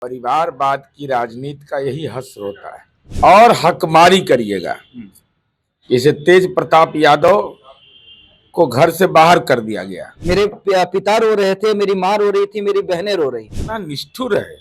परिवारवाद की राजनीति का यही हश्र होता है और हकमारी करिएगा। जैसे तेज प्रताप यादव को घर से बाहर कर दिया गया। मेरे पिता रो रहे थे, मेरी माँ रो रही थी, मेरी बहनें रो रही थी। ना निष्ठुर है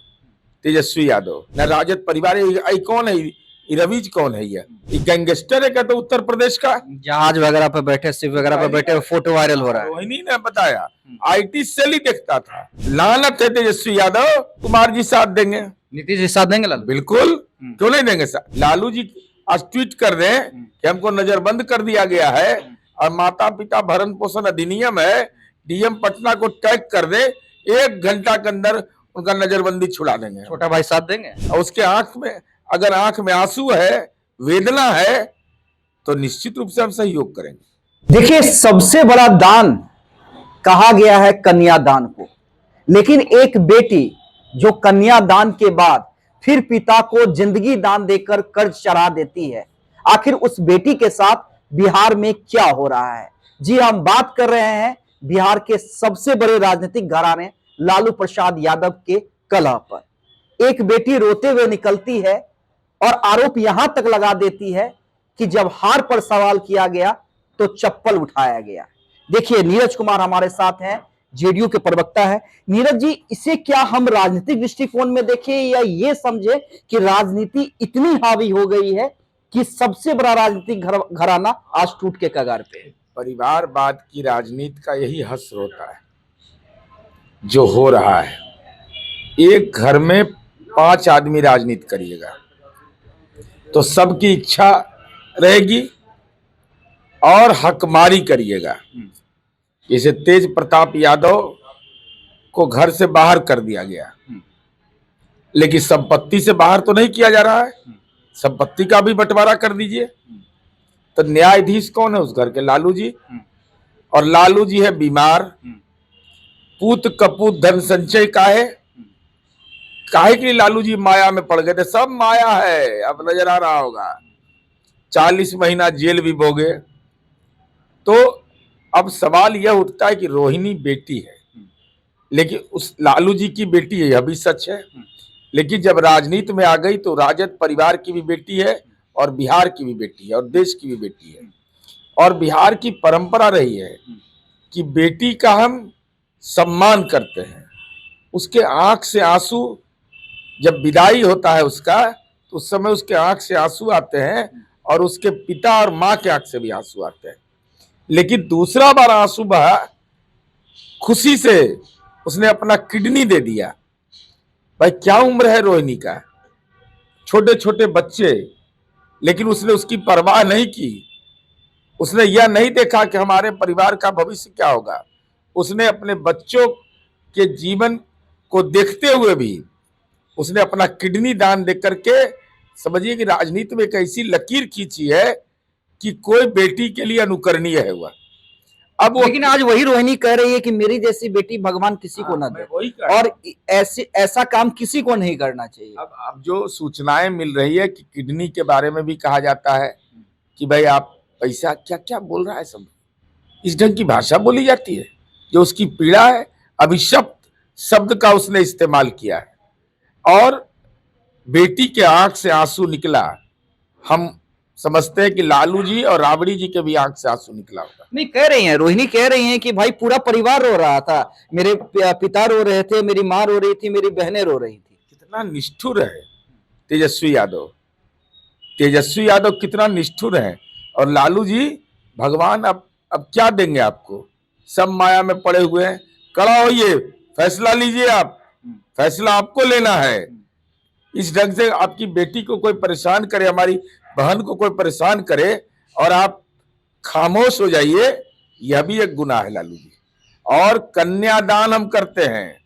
तेजस्वी यादव, ना राजद परिवार। ये कौन है? ये रवीज कौन है? ये गैंगस्टर है क्या? तो उत्तर प्रदेश का जहाज वगैरह पे बैठे, शिप वगैरह पे बैठे, फोटो वायरल हो रहा है। रोहिणी ने बताया, आईटी सेल ही देखता था। लानत है तेजस्वी यादव। कुमार जी साथ देंगे, नीतीश जी साथ देंगे लालू? बिल्कुल, क्यों नहीं देंगे साथ? लालू जी आज ट्वीट कर रहे हैं कि हमको नजरबंद कर दिया गया है और माता पिता भरण पोषण अधिनियम है, डीएम पटना को टैग कर दे, 1 घंटा के अंदर उनका नजरबंदी छुड़ा देंगे। छोटा भाई साथ देंगे? और उसके आंख में, अगर आंख में आंसू है, वेदना है, तो निश्चित रूप से हम सहयोग करेंगे। देखिए, सबसे बड़ा दान कहा गया है कन्यादान को, लेकिन एक बेटी जो कन्यादान के बाद फिर पिता को जिंदगी दान देकर कर्ज चढ़ा देती है, आखिर उस बेटी के साथ बिहार में क्या हो रहा है? जी, हम बात कर रहे हैं बिहार के सबसे बड़े राजनीतिक घराने लालू प्रसाद यादव के कलह पर। एक बेटी रोते हुए निकलती है और आरोप यहां तक लगा देती है कि जब हार पर सवाल किया गया तो चप्पल उठाया गया। देखिए, नीरज कुमार हमारे साथ हैं, जेडीयू के प्रवक्ता है। नीरज जी, इसे क्या हम राजनीतिक दृष्टिकोण में देखें या ये समझे कि राजनीति इतनी हावी हो गई है कि सबसे बड़ा राजनीतिक घराना आज टूट के कगार पे है? परिवारवाद की राजनीति का यही हश्र होता है जो हो रहा है। एक घर में 5 आदमी राजनीति करिएगा तो सबकी इच्छा रहेगी और हकमारी करिएगा। जैसे तेज प्रताप यादव को घर से बाहर कर दिया गया, लेकिन संपत्ति से बाहर तो नहीं किया जा रहा है। संपत्ति का भी बंटवारा कर दीजिए। तो न्यायाधीश कौन है उस घर के? लालू जी। और लालू जी है बीमार। पूत कपूत धन संचय काहे के लिए लालू जी माया में पड़ गए थे? सब माया है, अब नजर आ रहा होगा। 40 महीना जेल भी भोगे। तो अब सवाल यह उठता है कि रोहिणी बेटी है, लेकिन उस लालू जी की बेटी है, यह भी सच है। लेकिन जब राजनीति में आ गई तो राजद परिवार की भी बेटी है और बिहार की भी बेटी है और देश की भी बेटी है। और बिहार की परंपरा रही है कि बेटी का हम सम्मान करते हैं। उसके आंख से आंसू, जब विदाई होता है उसका, तो उस समय उसके आंख से आंसू आते हैं और उसके पिता और माँ के आंख से भी आंसू आते हैं। लेकिन दूसरा बार आंसू बहा खुशी से, उसने अपना किडनी दे दिया। भाई, क्या उम्र है रोहिणी का? छोटे छोटे बच्चे, लेकिन उसने उसकी परवाह नहीं की। उसने यह नहीं देखा कि हमारे परिवार का भविष्य क्या होगा। उसने अपने बच्चों के जीवन को देखते हुए भी उसने अपना किडनी दान दे करके, समझिए कि राजनीति में एक ऐसी लकीर खींची है कि कोई बेटी के लिए अनुकरणीय है हुआ। अब लेकिन आज वही रोहिणी कह रही है कि मेरी जैसी बेटी भगवान किसी को ना दे, और ऐसा काम किसी को नहीं करना चाहिए। अब जो सूचनाएं मिल रही है कि किडनी के बारे में भी कहा जाता है कि भाई आप पैसा, क्या क्या बोल रहा है सब। इस ढंग की भाषा बोली जाती है। जो उसकी पीड़ा है, अभिशप्त शब्द का उसने इस्तेमाल किया है। और बेटी के आंख से आंसू निकला। हम समझते हैं कि लालू जी और राबड़ी जी के भी आंख से आंसू निकला होगा। नहीं, कह रही हैं, रोहिणी कह रही हैं कि भाई पूरा परिवार रो रहा था। मेरे पिता रो रहे थे, मेरी माँ रो रही थी, मेरी बहनें रो रही थी। कितना निष्ठुर है तेजस्वी यादव। तेजस्वी यादव कितना निष्ठुर है। और लालू जी, भगवान अब क्या देंगे आपको? सब माया में पड़े हुए हैं। खड़ा होइए, फैसला लीजिए। आप फैसला आपको लेना है। इस ढंग से आपकी बेटी को कोई परेशान करे, हमारी बहन को कोई परेशान करे और आप खामोश हो जाइए, यह भी एक गुनाह है लालू जी। और कन्यादान हम करते हैं।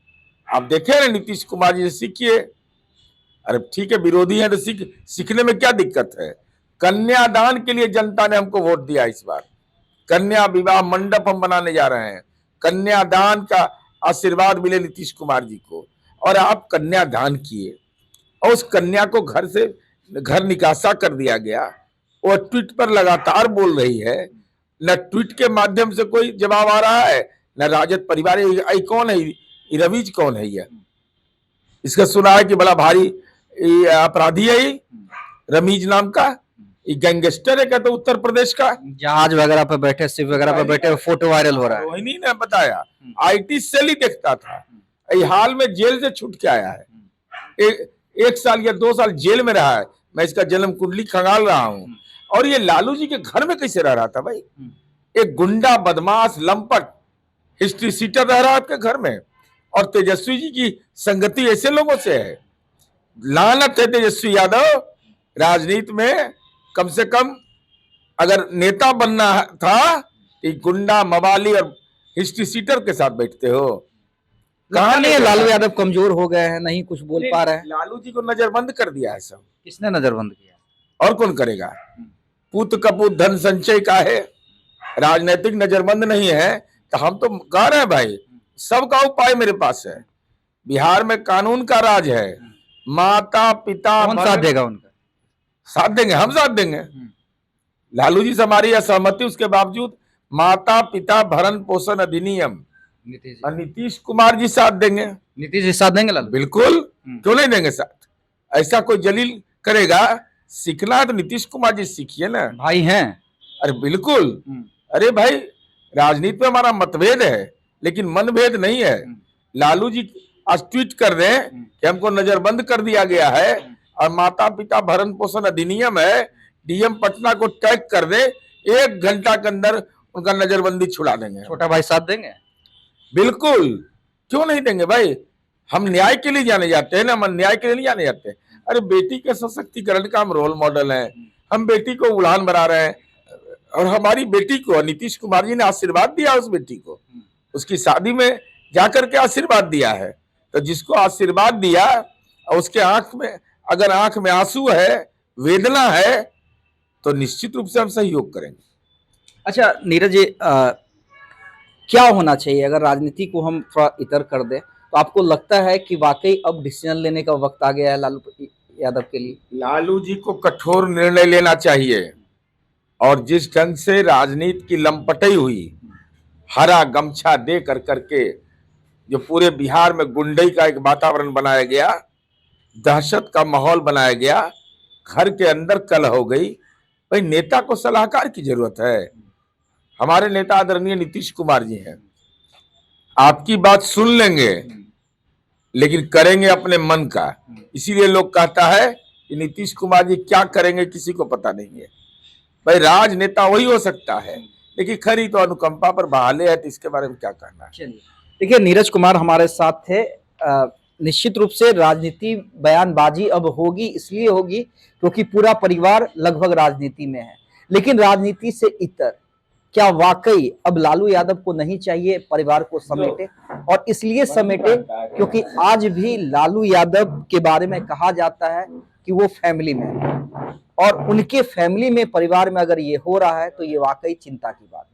आप देखे ना, नीतीश कुमार जी से सीखिए। अरे ठीक है, विरोधी हैं तो सीखने में क्या दिक्कत है? कन्यादान के लिए जनता ने हमको वोट दिया। इस बार कन्या विवाह मंडप हम बनाने जा रहे हैं। कन्यादान का आशीर्वाद मिले नीतीश कुमार जी को। और आप कन्यादान किए और उस कन्या को घर निकासा कर दिया गया। वो ट्वीट पर लगातार बोल रही है, न ट्वीट के माध्यम से कोई जवाब आ रहा है, न राजद परिवार। कौन है? रवीज कौन है? इसका सुना है कि बड़ा भारी ये अपराधी है, ये रमीज नाम का, ये गैंगस्टर है कहते उत्तर प्रदेश का। जहाज वगैरह पे बैठे, शिप वगैरह पे बैठे, फोटो वायरल हो रहा है। रोहिणी ने बताया आईटी सेल ही देखता था, ये हाल में जेल से छूट के आया है, एक साल या 2 साल जेल में रहा है। मैं इसका जन्म कुंडली खंगाल रहा हूं। और ये लालू जी के घर में कैसे रह रहा था भाई? एक गुंडा बदमाश लंपट हिस्ट्री सीटर रह रहा है आपके घर में, और तेजस्वी जी की संगति ऐसे लोगों से है। लानत है तेजस्वी यादव, राजनीति में कम से कम अगर नेता बनना था तो गुंडा मवाली और हिस्ट्री सीटर के साथ बैठते हो। कहां नहीं, लालू यादव कमजोर हो गए हैं, नहीं कुछ बोल पा रहे हैं। लालू जी को नजरबंद कर दिया है सब। किसने नजरबंद किया? और कौन करेगा? पूत कपूत धन संचय का है, राजनीतिक नजरबंद नहीं है तो हम तो कह रहे हैं भाई, सबका उपाय मेरे पास है। बिहार में कानून का राज है, माता पिता कौन साथ देगा उनका? साथ देंगे, हम साथ देंगे। लालू जी से हमारी असहमति, उसके बावजूद माता पिता भरण पोषण अधिनियम नीतीश कुमार जी साथ देंगे। नीतीश जी साथ देंगे लालू? बिल्कुल, क्यों नहीं देंगे साथ? ऐसा कोई जलील करेगा, सीखना है तो नीतीश कुमार जी सीखिए ना, भाई हैं। अरे बिल्कुल। अरे भाई, राजनीति में हमारा मतभेद है लेकिन मनभेद नहीं है। लालू जी आज ट्वीट कर दें कि हमको नजरबंद कर दिया गया है और माता पिता भरण पोषण अधिनियम है, डीएम पटना को टैग कर दे, 1 घंटा के अंदर उनका नजरबंदी छुड़ा देंगे। छोटा भाई साथ देंगे? बिल्कुल, क्यों नहीं देंगे भाई? हम न्याय के लिए जाने जाते हैं ना, हम न्याय के लिए नहीं जाने जाते। अरे बेटी के सशक्तिकरण का हम रोल मॉडल है, हम बेटी को उड़ान बना रहे हैं, और हमारी बेटी को नीतीश कुमार जी ने आशीर्वाद दिया, उस बेटी को उसकी शादी में जाकर के आशीर्वाद दिया है। तो जिसको आशीर्वाद दिया और उसके आंख में अगर आंख में आंसू है, वेदना है, तो निश्चित रूप से हम सहयोग करेंगे। अच्छा नीरज जी, क्या होना चाहिए अगर राजनीति को हम थोड़ा इतर कर दें, तो आपको लगता है कि वाकई अब डिसीजन लेने का वक्त आ गया है लालू यादव के लिए? लालू जी को कठोर निर्णय लेना चाहिए, और जिस ढंग से राजनीति की लंपटई हुई, हरा गमछा दे कर करके जो पूरे बिहार में गुंडई का एक वातावरण बनाया गया, दहशत का माहौल बनाया गया, घर के अंदर कलह हो गई। भाई नेता को सलाहकार की जरूरत है। हमारे नेता आदरणीय नीतीश कुमार जी हैं, आपकी बात सुन लेंगे लेकिन करेंगे अपने मन का। इसीलिए लोग कहता है कि नीतीश कुमार जी क्या करेंगे किसी को पता नहीं है। भाई राजनेता वही हो सकता है, लेकिन खरी तो अनुकंपा पर बहाले है, तो इसके बारे में क्या कहना है? चलिए, देखिए नीरज कुमार हमारे साथ थे। निश्चित रूप से राजनीति बयानबाजी अब होगी, इसलिए होगी क्योंकि पूरा परिवार लगभग राजनीति में है, लेकिन राजनीति से इतर क्या वाकई अब लालू यादव को नहीं चाहिए परिवार को समेटे? और इसलिए समेटे क्योंकि आज भी लालू यादव के बारे में कहा जाता है कि वो फैमिली में है, और उनके फैमिली में, परिवार में अगर ये हो रहा है तो ये वाकई चिंता की बात है।